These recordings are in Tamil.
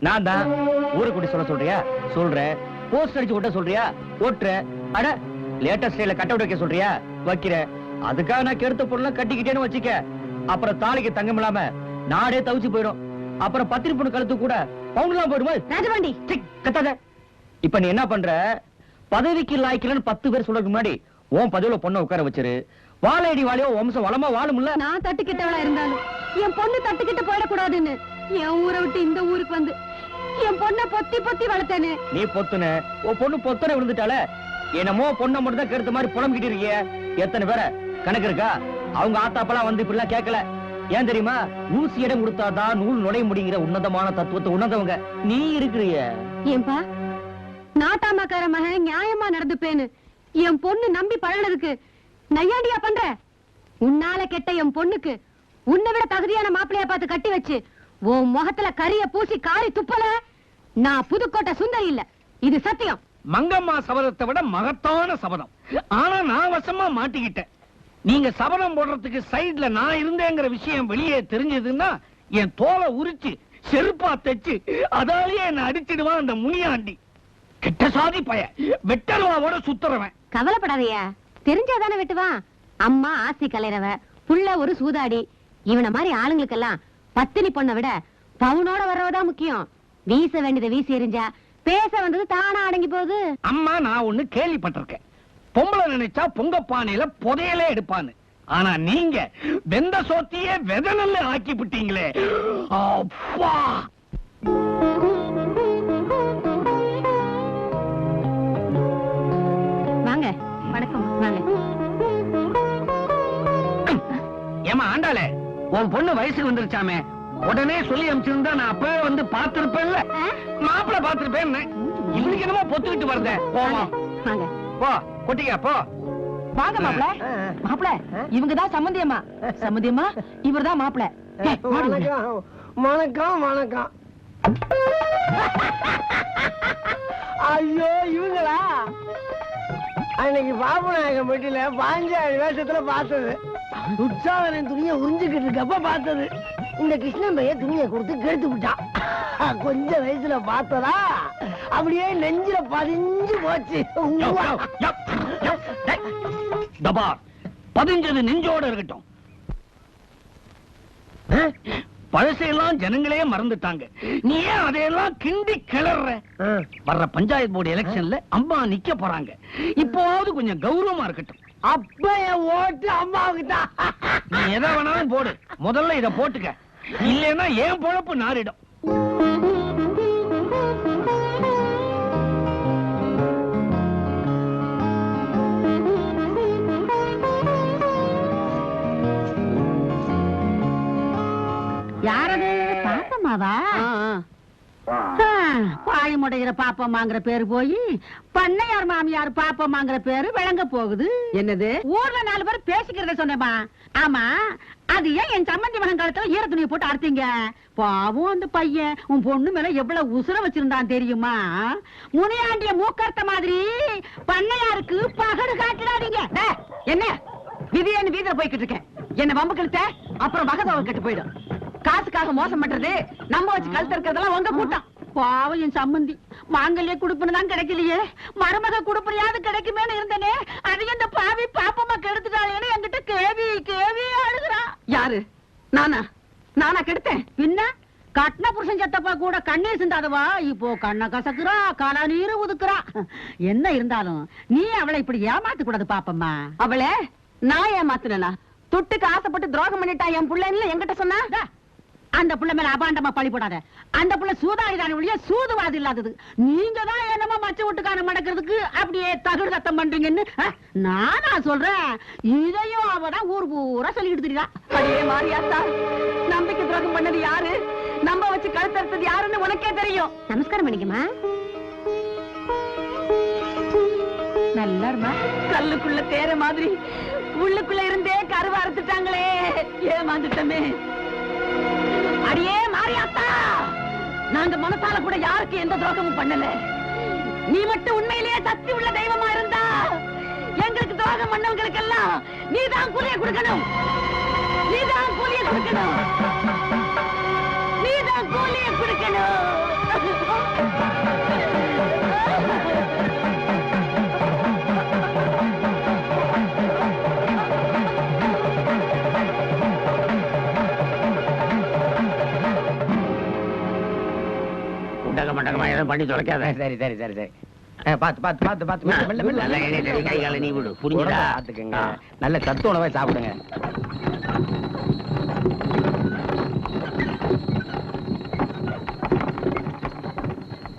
நான் தான். ஊரை கூட்டி சொல்றியா? சொல்றேன். போஸ்ட் அடிச்சு ஓட்ட சொல்றியா? ஓட்டுற. அட லேட்டஸ்ட் ஸ்டைல கட் அவுட் வைக்க சொல்றியா? வைக்கிறேன். அதுக்காக நான் கெடுத்த பொருள்லாம் கட்டிக்கிட்டேன்னு வச்சுக்க. அப்புறம் தாலிக்கு தங்கம் இல்லாம நாடே தவிச்சு போயிடும். அப்புறம் பத்திரி பொண்ணு கழுத்து கூட பவுன்லாம் போயிடுமா? ராஜபாண்டி கத்தாத. இப்ப நீ என்ன பண்ற? பதவிக்கு லாய்க்கலன்னு 10 பேர் சொல்றதுக்கு முன்னாடி உன் பதவியில பொண்ணை உட்கார வச்சிரு. வாழையடி வாழையோ வம்சம் வளமா வாழும்ல. நான் தட்டுக்கிட்டவளா இருந்தாலும் என் பொண்ணு தட்டுக்கிட்டு போயிடக்கூடாதுன்னு என் ஊரை விட்டு இந்த ஊருக்கு வந்து என் பொண்ணை பொத்தி பொத்தி வளர்த்தேன்னு. நீ பொத்துன உன் பொண்ணு பொத்தனை விழுந்துட்டால. என்னமோ பொண்ணை மட்டும் தான் கெடுத்த மாதிரி புலம்பிக்கிட்டு இருக்கிய. எத்தனை பேர கணக்கு இருக்கா? அவங்க ஆத்தாப்பெல்லாம் வந்து இப்படிலாம் கேட்கல. ஏன் தெரியுமா? ஊசி இடம் கொடுத்தாதான் நூல் நுழைய முடிங்கிற உன்னதமான தத்துவத்தை உணர்ந்தவங்க நீ இருக்கிறிய. ஏன்பா நாட்டாமக்கார மகன் நியாயமா நடந்துப்பேன்னு என் பொண்ணு நம்பி பழனதுக்கு நையாண்டியா பண்ற? உன்னால கெட்ட என் பொண்ணுக்கு உன்னை விட தகுதியான மாப்பிளைய பார்த்து கட்டி வச்சு உன் முகத்துல கரிய பூசி காரி துப்பல. நான் புதுக்கோட்டை சுந்தரி இல்ல, இது சத்தியம். மங்கம்மா சபதத்தை விட மகத்தான சபதம். ஆனா நான் வசமா மாட்டிக்கிட்டேன். நீங்க சபதம் போடுறதுக்கு சைடுல நான் இருந்தேங்கிற விஷயம் வெளியே தெரிஞ்சதுன்னா என் தோலை உரிச்சு செருப்பா தைச்சு அதாலேயே என்ன அடிச்சிடுவான் அந்த முனியாண்டி. கெட்ட சாதி பய வெட்டருவாவோட சுத்துறவன். கவலைப்படாதையா, தெரிஞ்சாதானே வெட்டுவான். அம்மா ஆசி கலைறவ, புள்ள ஒரு சூதாடி. இவன மாதிரி ஆளுங்களுக்கெல்லாம் பத்தினி பொண்ணை விட பவுனோட வர்றவதான் முக்கியம். வீச வேண்டியதை வீசி எறிஞ்சா பேச வந்தது தானா அடங்கி போகுது. அம்மா நான் ஒண்ணு கேள்விப்பட்டிருக்கேன். பொம்பளை நினைச்சா பொங்க பானையில புதையலே எடுப்பான்னு. ஆனா நீங்க வெந்த சோத்தியே வெதனல்ல ஆக்கி விட்டீங்களே. வாங்க. வணக்கம். வாங்க. ஏமா ஆண்டாளே, உன் பொண்ணு வயசுக்கு வந்துருச்சாமே, உடனே சொல்லி அனுப்பிச்சிருந்தா நான் அப்பவே வந்து பாத்திருப்பேன்ல. மாப்பிள்ள பாத்திருப்பேன். இவனுக்கு என்னமோ பொத்துக்கிட்டு வருத. போமா போ, கொட்டிக்க போ. வாங்க மாப்பிள. மாப்பிள இவங்கதான் சம்பந்தியம்மா. சம்பந்தியம்மா இவர்தான் மாப்பிள. வணக்கம் வணக்கம். ஐயோ இவங்களா? அன்னைக்கு பாபநாயகம் வீட்டுல 5 வேஷத்துல பார்த்தது. உற்சாகன் துணியை உறிஞ்சுக்கிட்டு இருக்கப்ப பார்த்தது. இந்த கிருஷ்ணன் பைய துணியை கொடுத்து கெடுத்து விட்டான். கொஞ்ச வயசுல பார்த்ததா அப்படியே நெஞ்சில பதிஞ்சு போச்சு. பதிஞ்சது நெஞ்சோட இருக்கட்டும். பழசையெல்லாம் ஜனங்களே மறந்துட்டாங்க. நீ ஏன் அதையெல்லாம் கிண்டி கிளற? வர்ற பஞ்சாயத்து போர்டு எலெக்ஷன்ல அம்மா நிக்க போறாங்க. இப்போது கொஞ்சம் கௌரவமா இருக்கட்டும். அப்ப என் ஓட்டு அம்மாவுக்கு தான். நீ எதை வேணாலும் போடு, முதல்ல இத போட்டுக்க. இல்லைன்னா ஏன் பொழப்பு நாரிடும். யாரது? பாப்பம்மாவா? பாயமுடைகிற பாப்பம்மாங்கிற பேரு போய் பண்ணையார் மாமியார் பாப்பம்மாங்கிற பேரு விளங்க போகுது. என்னது? ஊர்ல 4 பேர் பேசிக்கிறத சொன்னேமா. ஆமா, அது ஏன் என் சம்பந்தி மகன் காலத்துல ஈர துணியை போட்டு அறுத்தீங்க? பாவம் அந்த பையன் உன் பொண்ணு மேல எவ்வளவு உசுர வச்சிருந்தான் தெரியுமா? முனியாண்டிய மூக்கர்த்த மாதிரி பண்ணையாருக்கு பகடு காட்டிடாதீங்க. என்ன விதியன்னு வீதியில போய்கிட்டு இருக்கேன். என்ன வம்பு கழுத்த அப்புறம் மகதவ கெட்டு போயிடும். காசுக்காக மோசம் பண்றது, நம்ம வச்சு கழுத்து இருக்கிறதெல்லாம் உங்க கூட்டம். பாவம் என் சம்பந்தி மாங்கல்ய குடுப்புன்னு தான் கிடைக்கலையே, மருமக குடுப்பனையாவது கிடைக்குமேன்னு இருந்தனே. அது இந்த பாவி பாப்பமா கெடுத்துட்டாளேன்னு என்கிட்ட கேவி கேவி அழுகுறான். யாரு? நானா? நானா கெடுத்தேன்? பின்ன கட்டின புருஷன் செத்தப்பா கூட கண்ணீர் சிந்தாதவா இப்போ கண்ண கசக்குறா, காலா நீரு உதுக்குறா. என்ன இருந்தாலும் நீ அவளை இப்படி ஏமாத்த கூடாது பாப்பம்மா. அவளை நான் ஏமாத்துனா? துட்டுக்கு ஆசைப்பட்டு துரோகம் பண்ணிட்டா என் புள்ளன்னு என்கிட்ட சொன்னா? அந்த புள்ள மேல அபாண்டமா பழி போடாத. அந்த புள்ள சூதாடிதான ஒழிய சூதுவாது இல்லாதது. நீங்க தான் என்னமோ மச்ச வீட்டுக்கான மடக்கிறதுக்கு அப்படியே தகுடு சத்தம் பண்றீங்கன்னு நானா சொல்றேன். இதையும் அவதான் ஊர் பூரா சொல்லிட்டு தெரியா. அடியே மாரியாத்தா, நம்பிக்கை துரோகம் பண்ணது யாரு? நம்ப வச்சு கழுத்தறுத்தது யாருன்னு உனக்கே தெரியும். நமஸ்காரம் பண்ணிக்கமா. நல்லா இருமா. கல்லுக்குள்ள தேர மாதிரி உள்ளுக்குள்ள இருந்தே கருவா அறுத்துட்டாங்களே, ஏமாந்துட்டமே. அடியே மாரியாத்தா, நாங்க மனசால கூட யாருக்கு எந்த துரோகமும் பண்ணல. நீ மட்டும் உண்மையிலேயே சக்தி உள்ள தெய்வமா இருந்தா எங்களுக்கு துரோகம் பண்ணவங்களுக்கு எல்லாம் நீதான் கூலிய கொடுக்கணும். நீதான் கூலிய கொடுக்கணும். நீதான் கூலிய கொடுக்கணும். உண்டக மண்டகமா எதுவும் பண்ணி தொலைக்காத. சரி சரி சரி சரி பாத்து பாத்து பாத்து பாத்து மெல்ல மெல்ல நல்ல எண்ணெய் தடவி கை காலை நீ விடு, புரிஞ்சுதா? பாத்துக்கங்க, நல்ல சத்து உணவை சாப்பிடுங்க.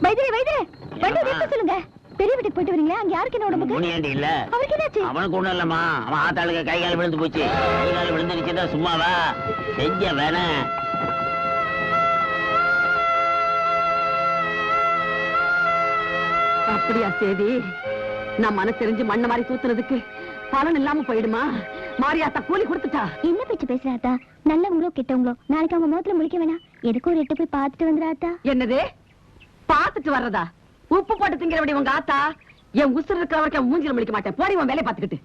வைத்தியரே வைத்தியரே வண்டி நிறுத்த சொல்லுங்க. பெரிய வீட்டுக்கு போயிட்டு வரீங்களா? அங்க யாருக்கு என்ன உடம்புக்கு? முனியாண்டி இல்ல, அவருக்கு என்னாச்சு? அவனுக்கு ஒண்ணும் இல்லம்மா. அவன் ஆத்தாளுக்கு கை கால் விழுந்து போச்சு. கை கால் விழுந்துருச்சுன்னா சும்மாவா செஞ்ச வேணா. அப்படியா சேதி? நான் மனசு தெரிஞ்சு மண்ண மாதிரி தூத்துறதுக்கு பலன் இல்லாம போயிடுமா? மாரியாத்தா கூலி கொடுத்துட்டா. என்ன பேச்சு பேசுறாத்தா? நல்லவங்களோ கெட்டவங்களோ நாளைக்கு அவங்க முகத்துல முழிக்க வேணாம். எதுக்கும் ஒரு 8 போய் பார்த்துட்டு வந்துடாத்தா. என்னது பாத்துட்டு வர்றதா? உப்பு போட்டு திங்கிறபடி உங்க ஆத்தா. என் உசுறு இருக்கிற வரைக்கும் மூஞ்சில முடிக்க மாட்டேன். போடி உன் வேலையை பாத்துக்கிட்டு.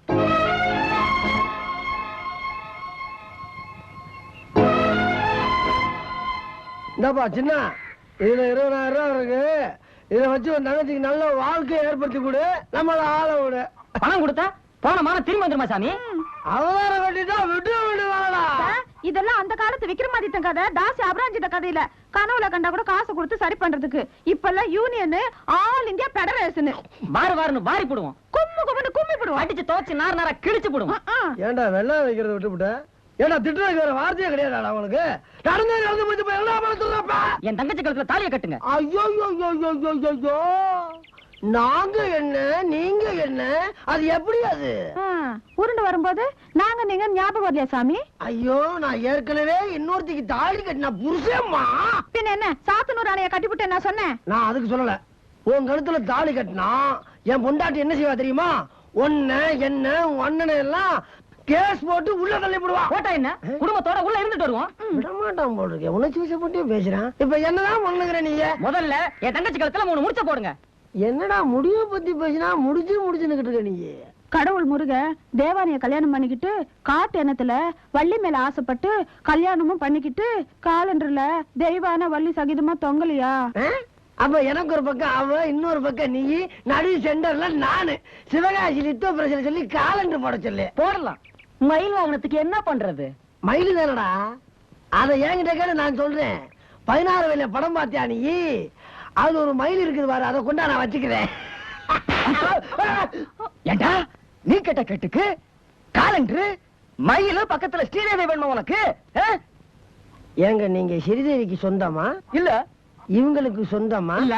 இந்தாப்பா சின்ன, இதுல 20,000 ரூபாய் இருக்கு. இதை வச்சு உன் தங்கச்சிக்கு நல்ல வாழ்க்கையை ஏற்படுத்தி கொடு, நம்மள ஆள விடு. பணம் கொடுத்தா போன மாதம் திரும்பி வந்துருமா சாமி? அவதாரம் கட்டிட்டா விட்டு விடுவாங்களா? இதெல்லாம் அந்த காலத்து விக்ரமாதித்தன் கதை, தாசி அபராஜித கதையில கனவுல கண்டா கூட காசு கொடுத்து சரி பண்றதுக்கு. இப்பெல்லாம் யூனியன், ஆல் இந்தியா பெடரேஷன். வாருன்னு வாரி போடுவோம், கும்மி போடுவோம். அடிச்சு துவச்சு நார கிழிச்சு போடுவோம். ஏன்டா வெள்ளம் வைக்கிறத விட்டுவிட்ட? ஏன்டா திட்டுறதுக்கு வேற வார்த்தையே கிடையாதா உனக்கு? நடந்து போய் போய் எல்லாம் படுத்துறப்ப என் தங்கச்சி கழுத்துல தாலியை கட்டுங்க. ஐயோ நாங்க என்ன நீங்க என்ன, அது எப்படி? அது உருண்டு வரும்போது நாங்க நீங்க ஞாபகம் வரலையா சாமி? ஐயோ, நான் ஏற்கனவே இன்னொருத்திக்கு தாலி கட்டின புருஷம்மா. பின்ன என்ன சாத்தனூர் ஆணைய கட்டிவிட்டு நான் சொன்னேன். நான் அதுக்கு சொல்லல. உன் கழுத்துல தாலி கட்டினா என் பொண்டாட்டி என்ன செய்வா தெரியுமா? ஒன்ன என்ன உன் அண்ணனை எல்லாம் கேஸ் போட்டு உள்ள தள்ளி போடுவா. போட்டா என்ன, குடும்பத்தோட உள்ள இருந்துட்டு வருவோம். விடமாட்டான் போல் இருக்கேன். உணர்ச்சி வசப்பட்டே பேசுறான். இப்ப என்னதான் பண்ணுகிற நீங்க? முதல்ல என் தங்கச்சி கழுத்துல 3 முடிச்ச போடுங்க. என்னடா முடிவை பத்தி பேசினா முடிச்சுன்னு இருக்க நீ? கடவுள் முருக தேவானிய கல்யாணம் பண்ணிக்கிட்டு காட்டு எண்ணத்துல வள்ளி மேல ஆசைப்பட்டு கல்யாணமும் பண்ணிக்கிட்டு காலண்டர்ல தெய்வான வள்ளி சகிதமா தொங்கலையா? அப்ப எனக்கு ஒரு பக்கம் அவ, இன்னொரு பக்கம் நீ, நடு சென்டர்ல நானு. சிவகாசி லித்தோ பிரச்சனை சொல்லி காலண்டர் போட சொல்லு. போடலாம். மயில் வாகனத்துக்கு என்ன பண்றது? மயிலு தானடா, அதை என்கிட்ட கேட்டு நான் சொல்றேன். 16 வயல படம் பார்த்தியா நீ? அது ஒரு மயில் இருக்குது பாரு, அதை கொண்டா நான் வச்சுக்கிறேன். ஏண்டா நீ கேட்ட கேட்டுக்கு காலண்டர் மயிலு பக்கத்துல ஸ்ரீதேவி வேணுமா உனக்கு? ஏங்க நீங்க ஸ்ரீதேவிக்கு சொந்தமா? இல்ல. இவங்களுக்கு சொந்தமா? இல்ல.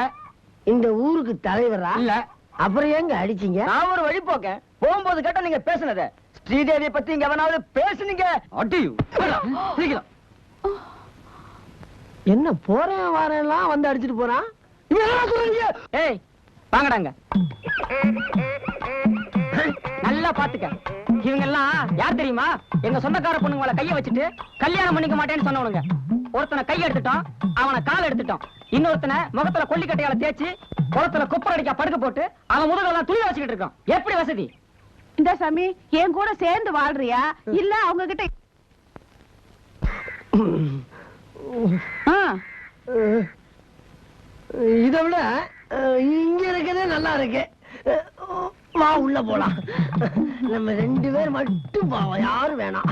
இந்த ஊருக்கு தலைவரா? இல்ல. அப்புறம் ஏங்க அடிச்சீங்க? நான் ஒரு வழி போக்க போகும்போது கேட்ட நீங்க பேசுனத ஸ்ரீதேவியை பத்தி இங்க எவனாவது பேசுனீங்க அடியு. சீக்கிரம். என்ன போறேன் வாரெல்லாம் வந்து அடிச்சிட்டு போறான்? ஏய் வாங்கடாங்க. நல்லா பாத்துக்க. இவங்க எல்லாம் யார் தெரியுமா? எங்க சொந்தக்கார பொண்ணுங்களை கைய வச்சுட்டு கல்யாணம் பண்ணிக்க மாட்டேன்னு சொன்னவனுங்க. ஒருத்தனை கை எடுத்துட்டோம், அவனை கால் எடுத்துட்டோம். இன்னொருத்தனை முகத்துல கொல்லிக்கட்டையால தேய்ச்சி குளத்துல குப்பர் அடிக்க படுக்க போட்டு அவன் முதுகெல்லாம் துணி வச்சுக்கிட்டு இருக்கான். எப்படி வசதி? இந்த சாமி என் கூட சேர்ந்து வாழ்றியா இல்ல அவங்க கிட்ட? இதை விட இங்க இருக்கிறதே நல்லா இருக்கு. வா உள்ள போலாம். நம்ம 2 பேர் மட்டும் பாவம், யாரும் வேணாம்.